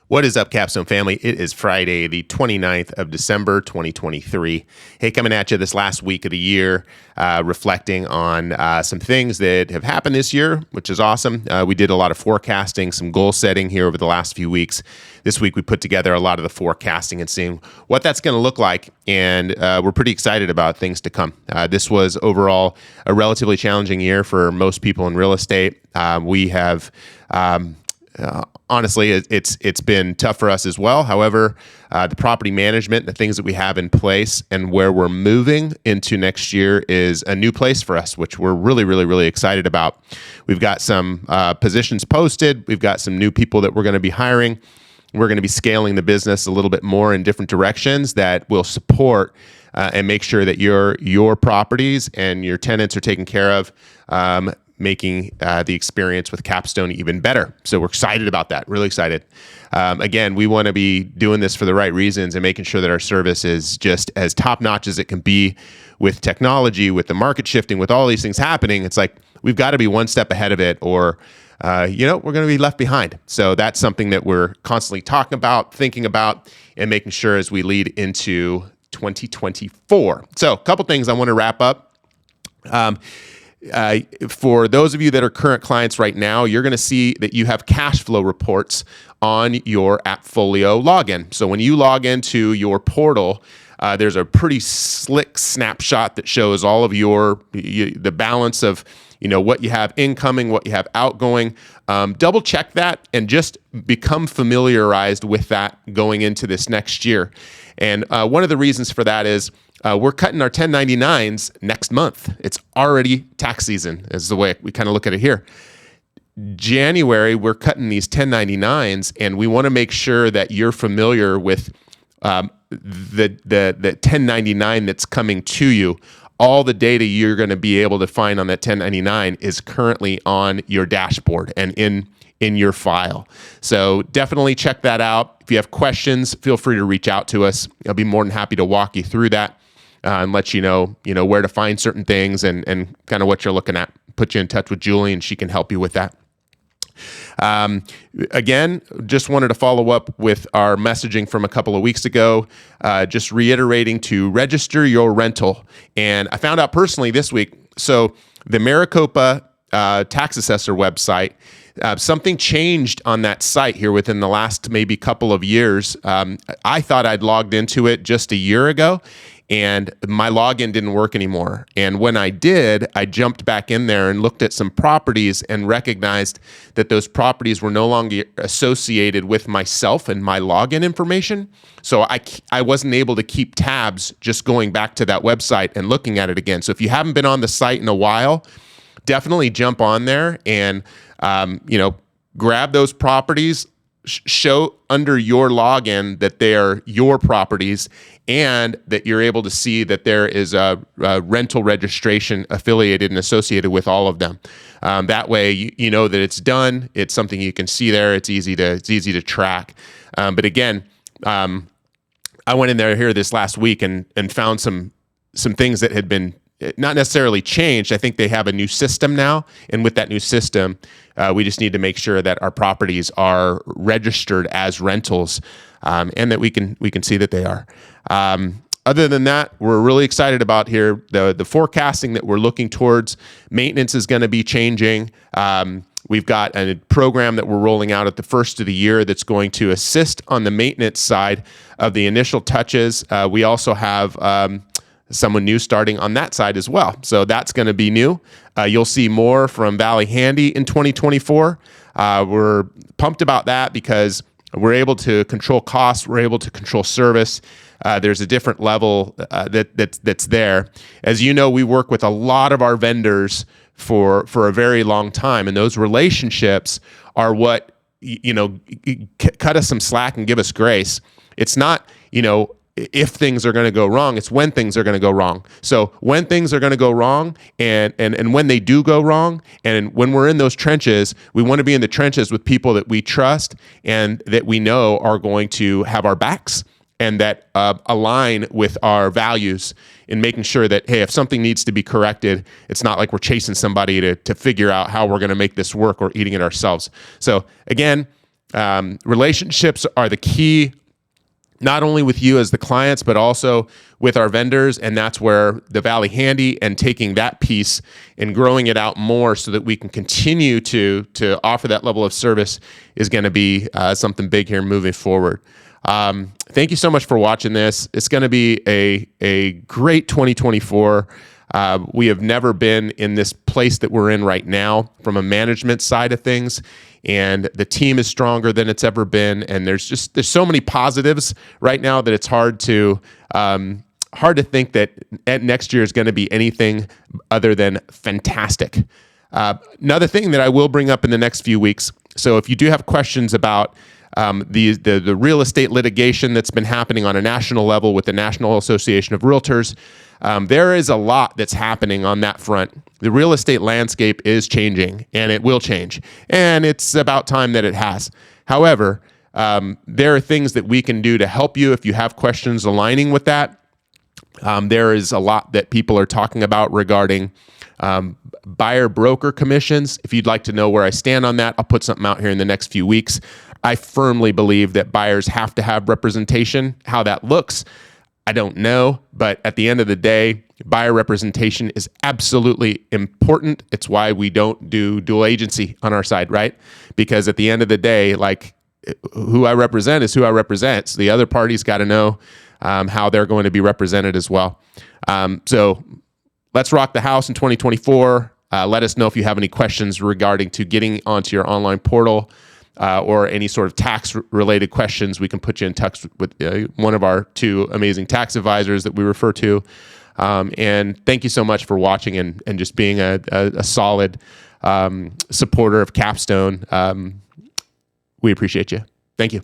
What is up, Capstone Family? It is Friday, the 29th of December, 2023. Hey, coming at you this last week of the year, reflecting on some things that have happened this year, which is awesome. We did a lot of forecasting, some goal setting here over the last few weeks. This week, we put together a lot of the forecasting and seeing what that's going to look like, and we're pretty excited about things to come. This was overall a relatively challenging year for most people in real estate. We have... honestly, it's been tough for us as well. However, the property management, the things that we have in place and where we're moving into next year is a new place for us, which we're really, really, really excited about. We've got some positions posted. We've got some new people that we're going to be hiring. We're going to be scaling the business a little bit more in different directions that will support and make sure that your properties and your tenants are taken care of, making the experience with Capstone even better. So we're excited about that, really excited. Again, we want to be doing this for the right reasons and making sure that our service is just as top-notch as it can be with technology, with the market shifting, with all these things happening. It's like we've got to be one step ahead of it or we're going to be left behind. So that's something that we're constantly talking about, thinking about, and making sure as we lead into 2024. So a couple things I want to wrap up. For those of you that are current clients right now, you're going to see that you have cash flow reports on your AppFolio login. So when you log into your portal, there's a pretty slick snapshot that shows all of the balance of what you have incoming, what you have outgoing. Double check that and just become familiarized with that going into this next year. And one of the reasons for that is we're cutting our 1099s next month. It's already tax season, is the way we kind of look at it here. January, we're cutting these 1099s, and we want to make sure that you're familiar with the 1099 that's coming to you. All the data you're going to be able to find on that 1099 is currently on your dashboard and in your file. So definitely check that out. If you have questions, feel free to reach out to us. I'll be more than happy to walk you through that and let you know where to find certain things and kind of what you're looking at. Put you in touch with Julie, and she can help you with that. Again, just wanted to follow up with our messaging from a couple of weeks ago, just reiterating to register your rental. And I found out personally this week, so the Maricopa tax assessor website, something changed on that site here within the last maybe couple of years. I thought I'd logged into it just a year ago, and my login didn't work anymore. And when I did, I jumped back in there and looked at some properties and recognized that those properties were no longer associated with myself and my login information. So I wasn't able to keep tabs just going back to that website and looking at it again. So if you haven't been on the site in a while, definitely jump on there and grab those properties, show under your login that they are your properties, and that you're able to see that there is a rental registration affiliated and associated with all of them. That way, you know that it's done. It's something you can see there. It's easy to track. But again, I went in there here this last week and found some things that had been not necessarily changed. I think they have a new system now, and with that new system, we just need to make sure that our properties are registered as rentals, and that we can see that they are. Other than that, we're really excited about here the forecasting that we're looking towards. Maintenance is going to be changing. We've got a program that we're rolling out at the first of the year that's going to assist on the maintenance side of the initial touches. We also have someone new starting on that side as well. So that's going to be new. You'll see more from Valley Handy in 2024. We're pumped about that because we're able to control costs. We're able to control service. There's a different level that's there. As you know, we work with a lot of our vendors for a very long time, and those relationships are what cut us some slack and give us grace. It's not if things are going to go wrong, it's when things are going to go wrong. So when things are going to go wrong and when they do go wrong, and when we're in those trenches, we want to be in the trenches with people that we trust and that we know are going to have our backs and that align with our values in making sure that, hey, if something needs to be corrected, it's not like we're chasing somebody to figure out how we're going to make this work or eating it ourselves. So again, Relationships are the key, not only with you as the clients, but also with our vendors. And that's where the Valley Handy and taking that piece and growing it out more so that we can continue to offer that level of service is going to be something big here moving forward. Thank you so much for watching this. It's going to be a great 2024. We have never been in this place that we're in right now from a management side of things, and the team is stronger than it's ever been. And there's so many positives right now that it's hard to think that next year is going to be anything other than fantastic. Another thing that I will bring up in the next few weeks. So if you do have questions about the real estate litigation that's been happening on a national level with the National Association of Realtors, there is a lot that's happening on that front. The real estate landscape is changing, and it will change, and it's about time that it has. However, there are things that we can do to help you if you have questions aligning with that. There is a lot that people are talking about regarding buyer broker commissions. If you'd like to know where I stand on that, I'll put something out here in the next few weeks. I firmly believe that buyers have to have representation. How that looks, I don't know, but at the end of the day, buyer representation is absolutely important. It's why we don't do dual agency on our side, right? Because at the end of the day, like, who I represent is who I represent. So the other party's got to know how they're going to be represented as well. So let's rock the house in 2024. Let us know if you have any questions regarding to getting onto your online portal, or any sort of tax-related questions. We can put you in touch with one of our two amazing tax advisors that we refer to. And thank you so much for watching and just being a solid supporter of Capstone. We appreciate you. Thank you.